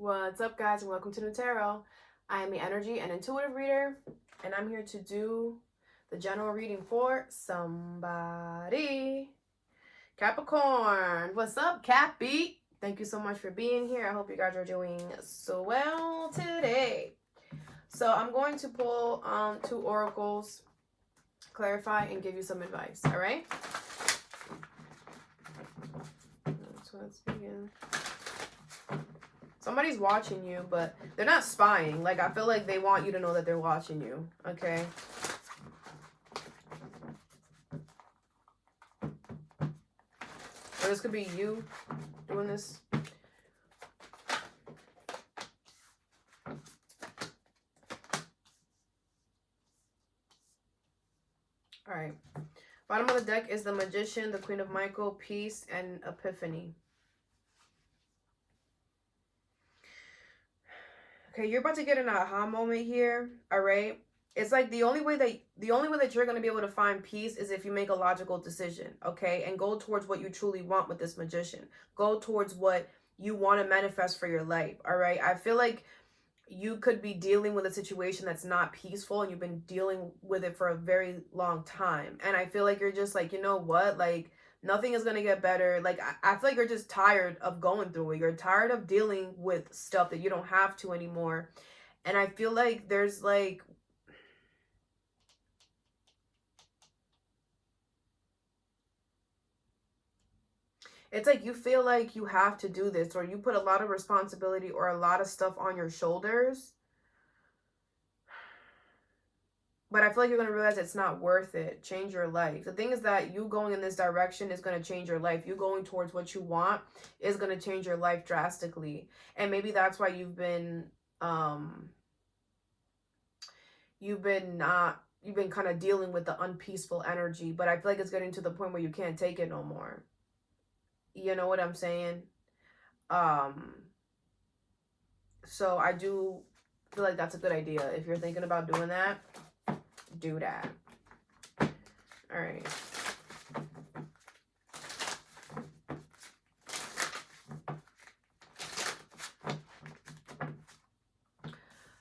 What's up, guys, and welcome to Nutarot. I am the energy and intuitive reader, and I'm here to do the general reading for somebody. Capricorn, what's up, Cappy? Thank you so much for being here. I hope you guys are doing so well today. So I'm going to pull two oracles, clarify, and give you some advice, all right? So let's begin. Somebody's watching you, but they're not spying. Like, I feel like they want you to know that they're watching you, okay? Or this could be you doing this. All right. Bottom of the deck is the Magician, the Queen of Michael, Peace, and Epiphany. Okay, you're about to get an aha moment here, all right? It's like the only way that you're going to be able to find peace is if you make a logical decision, okay? And go towards what you truly want with this Magician. Go towards what you want to manifest for your life, all right? I feel like you could be dealing with a situation that's not peaceful, and you've been dealing with it for a very long time. And I feel like you're just like, you know what? Like, nothing is going to get better. Like, I feel like you're just tired of going through it. You're tired of dealing with stuff that you don't have to anymore. And I feel like there's like, it's like you feel like you have to do this, or you put a lot of responsibility or a lot of stuff on your shoulders. But I feel like you're going to realize it's not worth it. Change your life. The thing is that you going in this direction is going to change your life. You going towards what you want is going to change your life drastically. And maybe that's why you've been kind of dealing with the unpeaceful energy. But I feel like it's getting to the point where you can't take it no more. You know what I'm saying? So I do feel like that's a good idea. If you're thinking about doing that, do that. All right.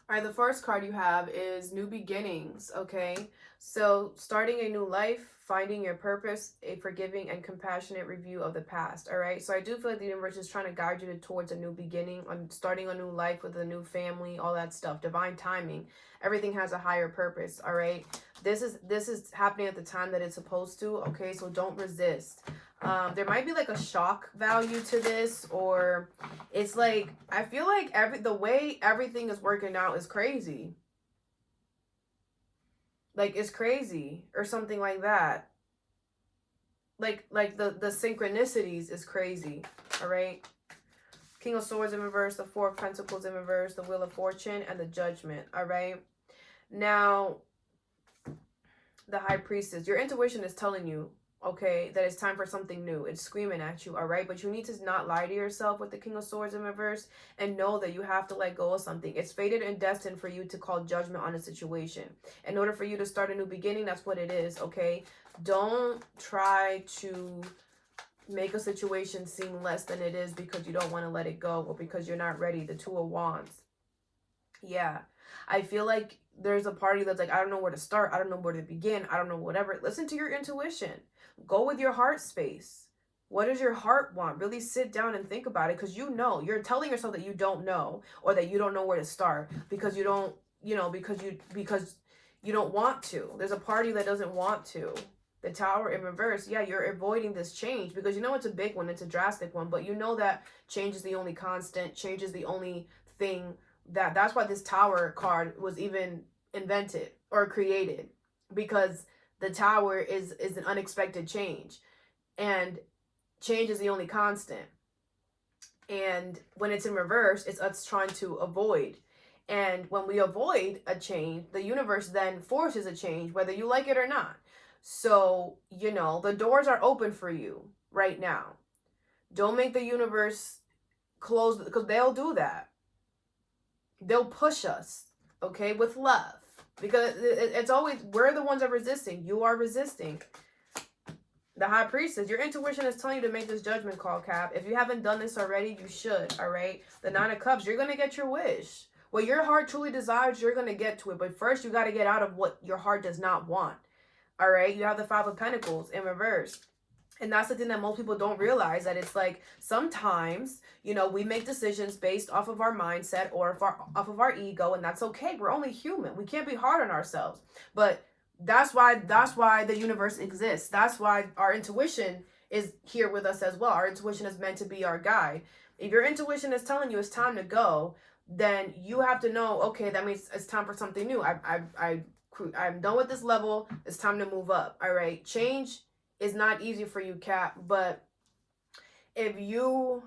All right, the first card you have is New Beginnings, okay? So starting a new life, finding your purpose, a forgiving and compassionate review of the past, all right? So I do feel like the universe is trying to guide you towards a new beginning, on starting a new life with a new family, all that stuff, divine timing. Everything has a higher purpose, all right? This is happening at the time that it's supposed to, okay? So don't resist. There might be like a shock value to this, or it's like, I feel like the way everything is working out is crazy. Like, it's crazy, or something like that. Like the synchronicities is crazy, all right? King of Swords in reverse, the Four of Pentacles in reverse, the Wheel of Fortune, and the Judgment, all right? Now, the High Priestess, your intuition is telling you, okay, that it's time for something new. It's screaming at you, all right? But you need to not lie to yourself with the King of Swords in reverse, and know that you have to let go of something. It's fated and destined for you to call judgment on a situation. In order for you to start a new beginning, that's what it is, okay? Don't try to make a situation seem less than it is because you don't want to let it go, or because you're not ready. The Two of Wands. Yeah. I feel like there's a party that's like, I don't know where to start. I don't know where to begin. I don't know, whatever. Listen to your intuition. Go with your heart space. What does your heart want? Really sit down and think about it, because you know, you're telling yourself that you don't know, or that you don't know where to start because you don't, because you don't want to. There's a party that doesn't want to. The Tower in reverse. Yeah, you're avoiding this change because you know it's a big one. It's a drastic one, but you know that change is the only constant. Change is the only thing that's why this Tower card was even invented or created, because the Tower is an unexpected change, and change is the only constant. And when it's in reverse, it's us trying to avoid. And when we avoid a change, the universe then forces a change, whether you like it or not. So, the doors are open for you right now. Don't make the universe close, because they'll do that. They'll push us, okay, with love, because it's always, we're the ones that are resisting. You are resisting. The High Priestess. Your intuition is telling you to make this judgment call, Cap. If you haven't done this already, you should, all right? The Nine of Cups. You're going to get your wish. What your heart truly desires, you're going to get to it. But first, you got to get out of what your heart does not want, all right? You have the Five of Pentacles in reverse. And that's the thing that most people don't realize, that it's like sometimes, you know, we make decisions based off of our mindset or off of our ego, and that's okay. We're only human. We can't be hard on ourselves. But that's why the universe exists. That's why our intuition is here with us as well. Our intuition is meant to be our guide. If your intuition is telling you it's time to go, then you have to know, okay, that means it's time for something new. I'm done with this level. It's time to move up. All right. Change is not easy for you, Cap, but if you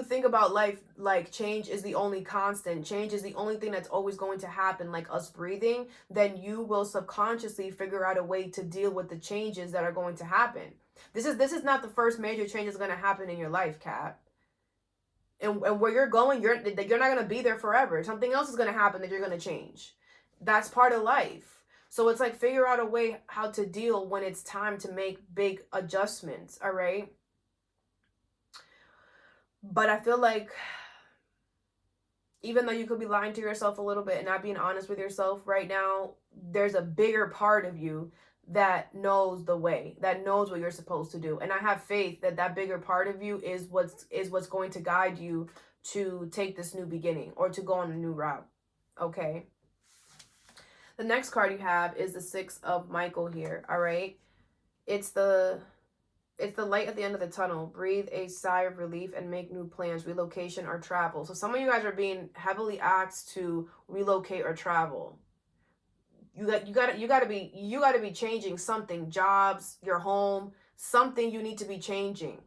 think about life like change is the only constant, change is the only thing that's always going to happen, like us breathing, then you will subconsciously figure out a way to deal with the changes that are going to happen. This is not the first major change that's going to happen in your life, Cap. And where you're going, you're not going to be there forever. Something else is going to happen that you're going to change. That's part of life. So it's like figure out a way how to deal when it's time to make big adjustments, all right? But I feel like even though you could be lying to yourself a little bit and not being honest with yourself right now, there's a bigger part of you that knows the way, that knows what you're supposed to do. And I have faith that that bigger part of you is what's going to guide you to take this new beginning or to go on a new route, okay? The next card you have is the Six of Michael here, all right? It's the light at the end of the tunnel. Breathe a sigh of relief and make new plans, relocation or travel. So some of you guys are being heavily asked to relocate or travel. You got to be changing something, jobs, your home, something you need to be changing.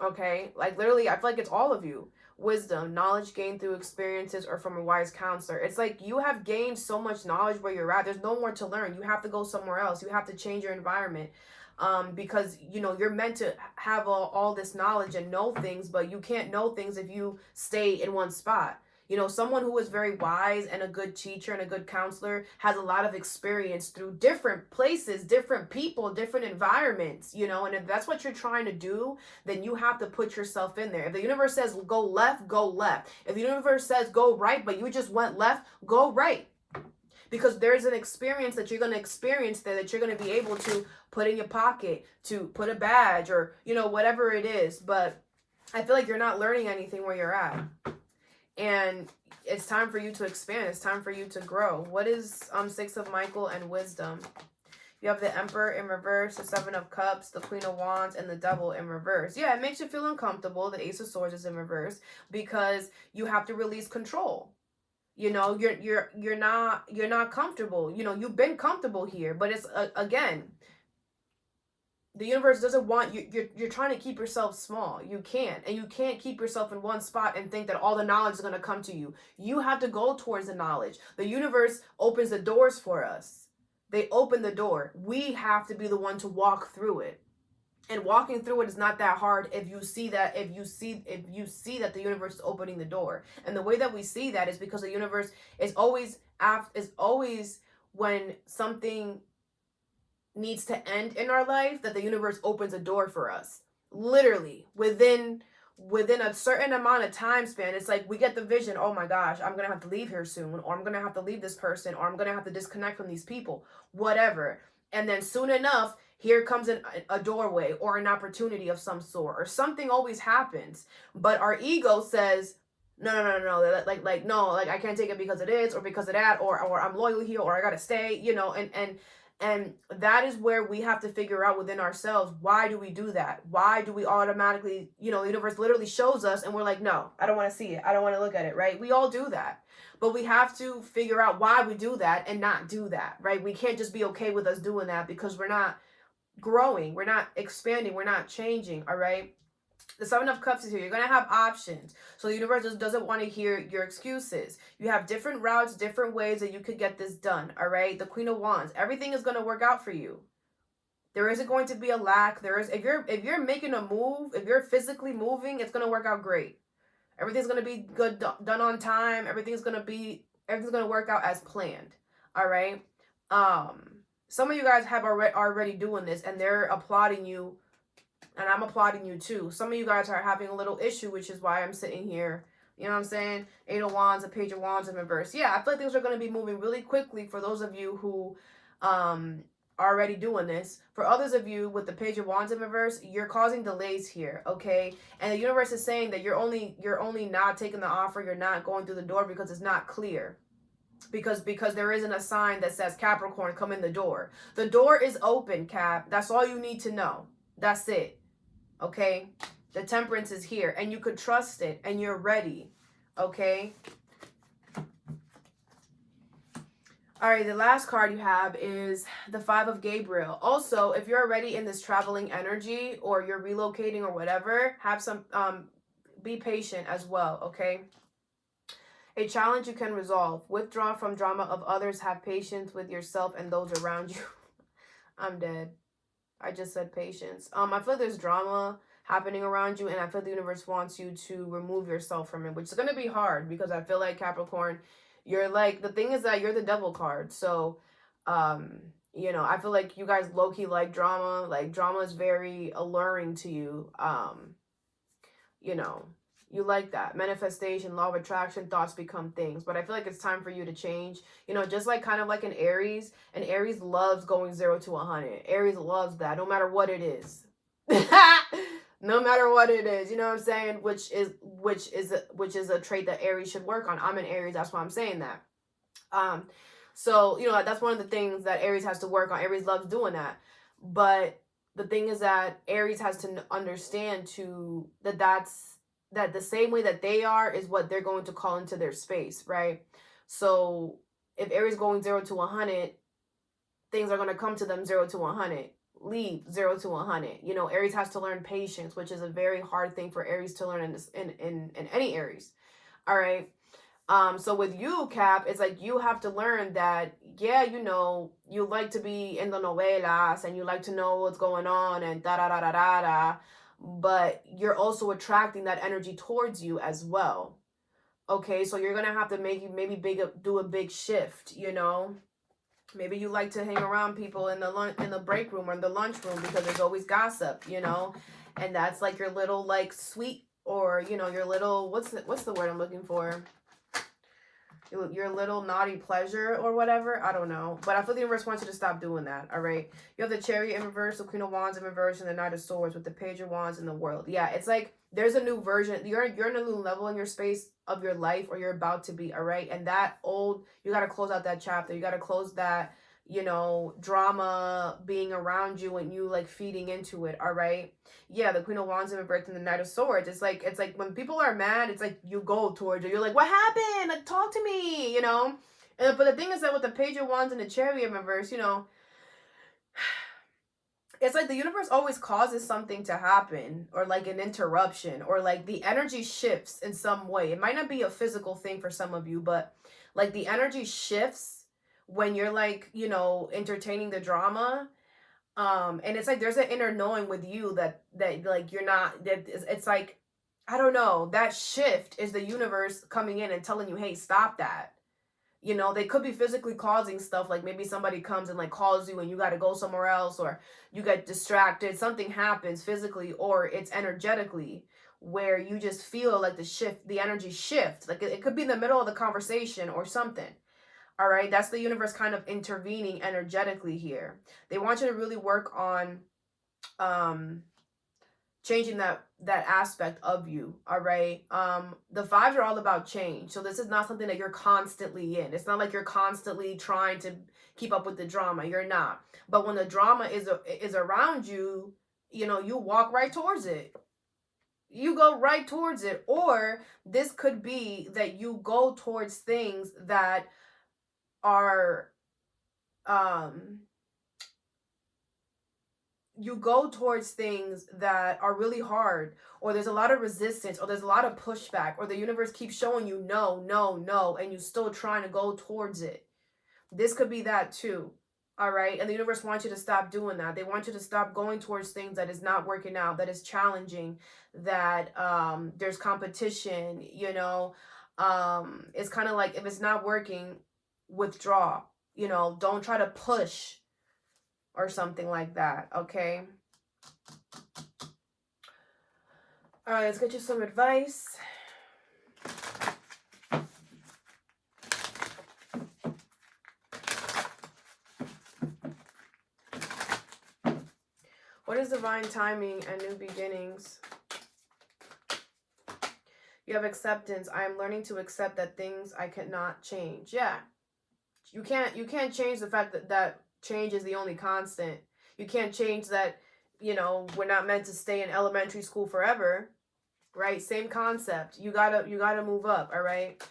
Okay? Like literally, I feel like it's all of you. Wisdom, knowledge gained through experiences or from a wise counselor. It's like you have gained so much knowledge where you're at. There's no more to learn. You have to go somewhere else. You have to change your environment. Because, you know, you're meant to have all this knowledge and know things, but you can't know things if you stay in one spot. You know, someone who is very wise and a good teacher and a good counselor has a lot of experience through different places, different people, different environments, you know, and if that's what you're trying to do, then you have to put yourself in there. If the universe says go left, go left. If the universe says go right, but you just went left, go right. Because there's an experience that you're going to experience there that you're going to be able to put in your pocket, to put a badge or, you know, whatever it is. But I feel like you're not learning anything where you're at. And it's time for you to expand. It's time for you to grow. What is Six of Michael and wisdom? You have the Emperor in reverse, the Seven of Cups, the Queen of Wands, and the Devil in reverse. Yeah, it makes you feel uncomfortable. The Ace of Swords is in reverse because you have to release control. You know, you're not comfortable. You know, you've been comfortable here, but it's again, the universe doesn't want you. You're trying to keep yourself small. You can't, and you can't keep yourself in one spot and think that all the knowledge is going to come to you. You have to go towards the knowledge. The universe opens the doors for us. They open the door. We have to be the one to walk through it. And walking through it is not that hard if you see that that the universe is opening the door. And the way that we see that is because the universe is always when something needs to end in our life, that the universe opens a door for us. Literally, within a certain amount of time span, it's like we get the vision, oh my gosh, I'm going to have to leave here soon, or I'm going to have to leave this person, or I'm going to have to disconnect from these people, whatever. And then soon enough, here comes a doorway or an opportunity of some sort, or something always happens. But our ego says, no, like I can't take it because it is, or because of that, or I'm loyal here, or I got to stay, you know, and that is where we have to figure out within ourselves, why do we do that? Why do we automatically, you know, the universe literally shows us and we're like, no, I don't want to see it. I don't want to look at it, right? We all do that. But we have to figure out why we do that and not do that, right? We can't just be okay with us doing that because we're not growing, we're not expanding, we're not changing, all right? The Seven of Cups is here. You're going to have options. So the universe just doesn't want to hear your excuses. You have different routes, different ways that you could get this done, all right? The Queen of Wands. Everything is going to work out for you. There isn't going to be a lack. If you're making a move, if you're physically moving, it's going to work out great. Everything's going to be good, done on time. Everything's going to work out as planned, all right? Some of you guys have already doing this, and they're applauding you, and I'm applauding you too. Some of you guys are having a little issue, which is why I'm sitting here. You know what I'm saying? Eight of Wands, a Page of Wands in reverse. Yeah, I feel like things are going to be moving really quickly for those of you who are already doing this. For others of you with the Page of Wands in reverse, you're causing delays here, okay? And the universe is saying that you're only not taking the offer, you're not going through the door because it's not clear. Because there isn't a sign that says Capricorn, come in the door. The door is open, Cap. That's all you need to know. That's it. Okay? The Temperance is here, and you could trust it, and you're ready. Okay? All right, the last card you have is the Five of Gabriel. Also, if you're already in this traveling energy, or you're relocating or whatever, have some, be patient as well, okay? A challenge you can resolve. Withdraw from drama of others. Have patience with yourself and those around you. I'm dead. I just said patience. I feel like there's drama happening around you, and I feel the universe wants you to remove yourself from it, which is going to be hard because I feel like Capricorn, you're like, the thing is that you're the devil card. So, you know, I feel like you guys low-key like drama. Like, drama is very alluring to you. You know, you like that. Manifestation, law of attraction, thoughts become things. But I feel like it's time for you to change. You know, just like kind of like an Aries. And Aries loves going 0 to 100. Aries loves that, no matter what it is. No matter what it is, you know what I'm saying? Which is a trait that Aries should work on. I'm an Aries, that's why I'm saying that. So, you know, that's one of the things that Aries has to work on. Aries loves doing that. But the thing is that Aries has to understand that the same way that they are is what they're going to call into their space, right? So if Aries going 0 to 100, things are going to come to them 0 to 100. Leave 0 to 100. You know, Aries has to learn patience, which is a very hard thing for Aries to learn in any Aries. All right. So with you, Cap, it's like you have to learn that, yeah, you know, you like to be in the novelas and you like to know what's going on and da-da-da-da-da-da, but you're also attracting that energy towards you as well. Okay, so you're going to have to do a big shift, you know? Maybe you like to hang around people in the break room or in the lunch room because there's always gossip, you know? And that's like your little like sweet, or, you know, your little, what's the word I'm looking for? Your little naughty pleasure or whatever. I don't know. But I feel the universe wants you to stop doing that. All right. You have the Chariot in reverse, the Queen of Wands in reverse, and the Knight of Swords with the Page of Wands in the World. Yeah, it's like there's a new version. You're in a new level in your space of your life, or you're about to be. All right. And that old, you got to close out that chapter. You got to close that, you know, drama being around you and you like feeding into it. All right. Yeah, the Queen of Wands in reverse and the Knight of Swords. It's like when people are mad, it's like you go towards it. You're like, what happened? Like, talk to me, you know? But the thing is that with the Page of Wands and the Chariot in reverse, you know, it's like the universe always causes something to happen, or like an interruption, or like the energy shifts in some way. It might not be a physical thing for some of you, but like the energy shifts when you're like, you know, entertaining the drama. And it's like there's an inner knowing with you that like you're not, that it's like, I don't know, that shift is the universe coming in and telling you, hey, stop that. You know, they could be physically causing stuff, like maybe somebody comes and like calls you and you got to go somewhere else, or you get distracted, something happens physically, or it's energetically where you just feel like the energy shift. Like it could be in the middle of the conversation or something. All right, that's the universe kind of intervening energetically here. They want you to really work on changing that aspect of you. All right. The fives are all about change. So this is not something that you're constantly in. It's not like you're constantly trying to keep up with the drama. You're not. But when the drama is around you, you know, you walk right towards it. You go right towards it. Or this could be that you go towards things that are you go towards things that are really hard, or there's a lot of resistance, or there's a lot of pushback, or the universe keeps showing you no, no, no, and you're still trying to go towards it. This could be that too. All right. And the universe wants you to stop doing that. They want you to stop going towards things that is not working out, that is challenging, that there's competition, you know. It's kind of like, if it's not working, withdraw. You know, don't try to push or something like that, okay? All right, let's get you some advice. What is divine timing and new beginnings? You have acceptance. I am learning to accept that things I cannot change. Yeah. You can't change the fact that change is the only constant. You can't change that, you know, we're not meant to stay in elementary school forever. Right? Same concept. You gotta move up, all right?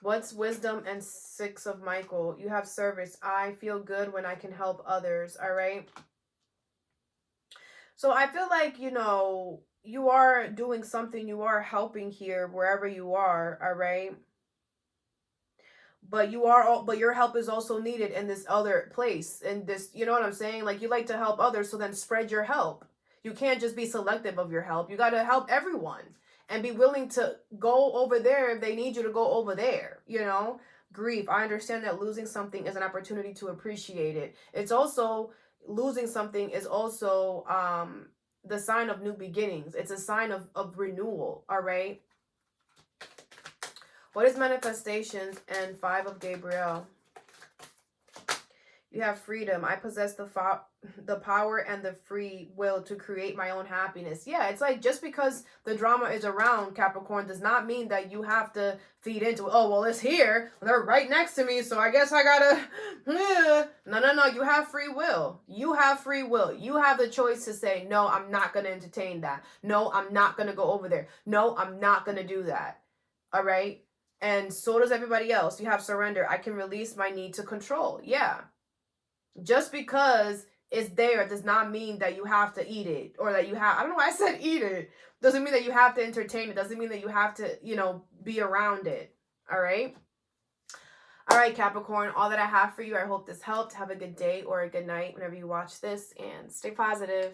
What's wisdom and 6 of Michael? You have service. I feel good when I can help others, all right? So I feel like, you know, you are doing something, you are helping here wherever you are, all right? But your help is also needed in this other place, in this, you know what I'm saying? Like, you like to help others, so then spread your help. You can't just be selective of your help. You got to help everyone and be willing to go over there if they need you to go over there, you know? Grief. I understand that losing something is an opportunity to appreciate it. It's also, losing something is also the sign of new beginnings. It's a sign of renewal, all right? What is manifestations and 5 of Gabriel? You have freedom. I possess the power and the free will to create my own happiness. Yeah, it's like, just because the drama is around, Capricorn, does not mean that you have to feed into it. Oh, well, it's here. They're right next to me, so I guess I gotta... No. You have free will. You have free will. You have the choice to say, no, I'm not going to entertain that. No, I'm not going to go over there. No, I'm not going to do that. All right? And so does everybody else. You have surrender. I can release my need to control. Yeah. Just because it's there does not mean that you have to eat it, or that you have, I don't know why I said eat it. Doesn't mean that you have to entertain it. Doesn't mean that you have to, you know, be around it. All right. All right, Capricorn, all that I have for you. I hope this helped. Have a good day or a good night whenever you watch this, and stay positive.